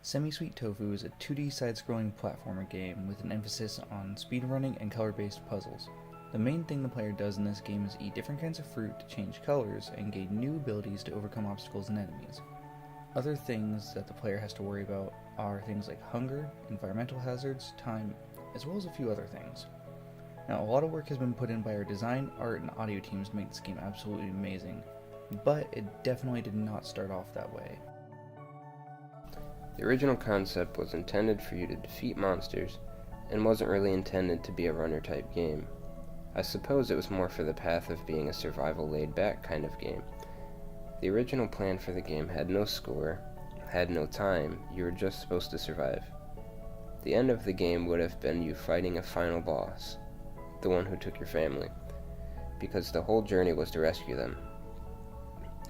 Sweet Tofu is a 2D side-scrolling platformer game with an emphasis on speedrunning and color-based puzzles. The main thing the player does in this game is eat different kinds of fruit to change colors and gain new abilities to overcome obstacles and enemies. Other things that the player has to worry about are things like hunger, environmental hazards, time, as well as a few other things. Now, a lot of work has been put in by our design, art, and audio teams to make this game absolutely amazing, but it definitely did not start off that way. The original concept was intended for you to defeat monsters, and wasn't really intended to be a runner-type game. I suppose it was more for the path of being a survival laid-back kind of game. The original plan for the game had no score, had no time, you were just supposed to survive. The end of the game would have been you fighting a final boss, the one who took your family, because the whole journey was to rescue them.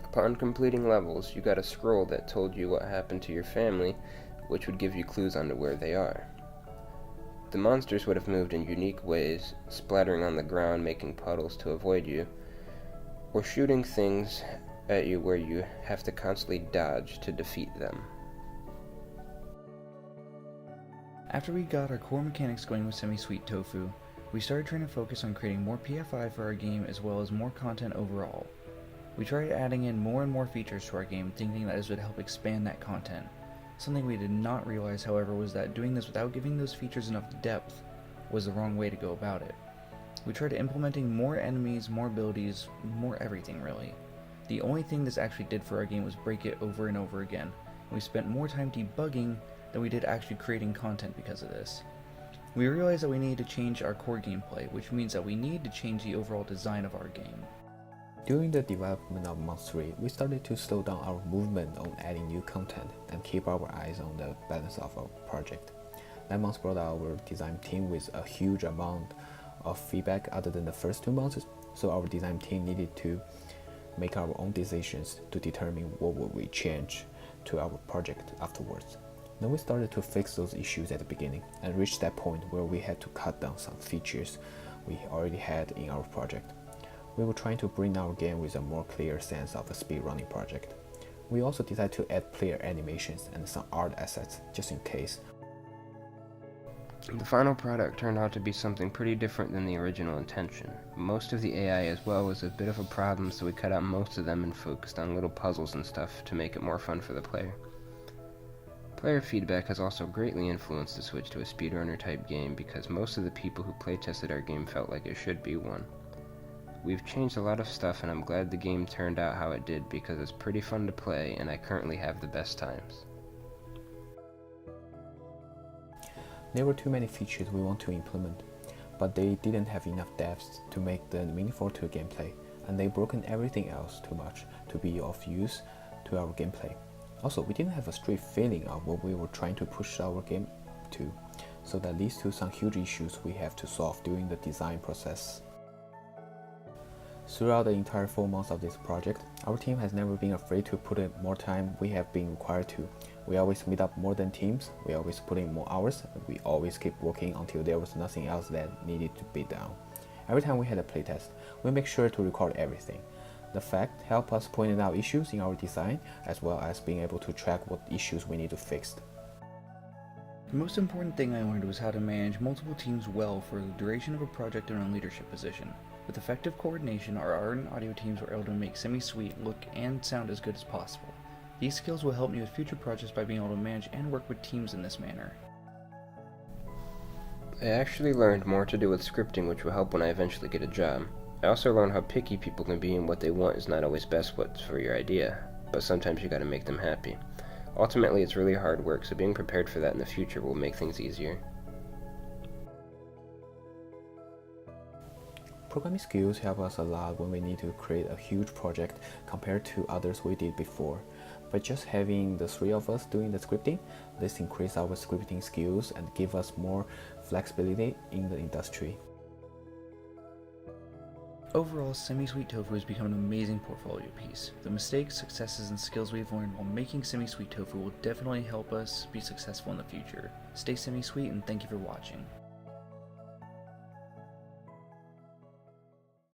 Upon completing levels, you got a scroll that told you what happened to your family, which would give you clues onto where they are. The monsters would have moved in unique ways, splattering on the ground, making puddles to avoid you, or shooting things at you where you have to constantly dodge to defeat them. After we got our core mechanics going with Sweet Tofu, we started trying to focus on creating more PFI for our game as well as more content overall. We tried adding in more and more features to our game, thinking that this would help expand that content. Something we did not realize, however, was that doing this without giving those features enough depth was the wrong way to go about it. We tried implementing more enemies, more abilities, more everything really. The only thing this actually did for our game was break it over and over again, and we spent more time debugging than we did actually creating content because of this. We realized that we needed to change our core gameplay, which means that we need to change the overall design of our game. During the development of month 3, we started to slow down our movement on adding new content and keep our eyes on the balance of our project. 9 months brought our design team with a huge amount of feedback other than the first 2 months, so our design team needed to make our own decisions to determine what would we change to our project afterwards. Then we started to fix those issues at the beginning and reached that point where we had to cut down some features we already had in our project. We were trying to bring our game with a more clear sense of a speedrunning project. We also decided to add player animations and some art assets just in case. The final product turned out to be something pretty different than the original intention. Most of the AI as well was a bit of a problem, so we cut out most of them and focused on little puzzles and stuff to make it more fun for the player. Player feedback has also greatly influenced the switch to a speedrunner type game because most of the people who playtested our game felt like it should be one. We've changed a lot of stuff and I'm glad the game turned out how it did because it's pretty fun to play and I currently have the best times. There were too many features we want to implement, but they didn't have enough depth to make them meaningful to gameplay, and they broken everything else too much to be of use to our gameplay. Also, we didn't have a straight feeling of what we were trying to push our game to, so that leads to some huge issues we have to solve during the design process. Throughout the entire 4 months of this project, our team has never been afraid to put in more time we have been required to. We always meet up more than teams, we always put in more hours, and we always keep working until there was nothing else that needed to be done. Every time we had a playtest, we make sure to record everything. The fact helped us point out issues in our design, as well as being able to track what issues we need to fix. The most important thing I learned was how to manage multiple teams well for the duration of a project in a leadership position. With effective coordination, our art and audio teams were able to make Sweet look and sound as good as possible. These skills will help me with future projects by being able to manage and work with teams in this manner. I actually learned more to do with scripting, which will help when I eventually get a job. I also learned how picky people can be and what they want is not always best what's for your idea, but sometimes you gotta make them happy. Ultimately, it's really hard work, so being prepared for that in the future will make things easier. Programming skills help us a lot when we need to create a huge project compared to others we did before. By just having the 3 of us doing the scripting, this increases our scripting skills and give us more flexibility in the industry. Overall, Sweet Tofu has become an amazing portfolio piece. The mistakes, successes, and skills we've learned while making Sweet Tofu will definitely help us be successful in the future. Stay sweet and thank you for watching.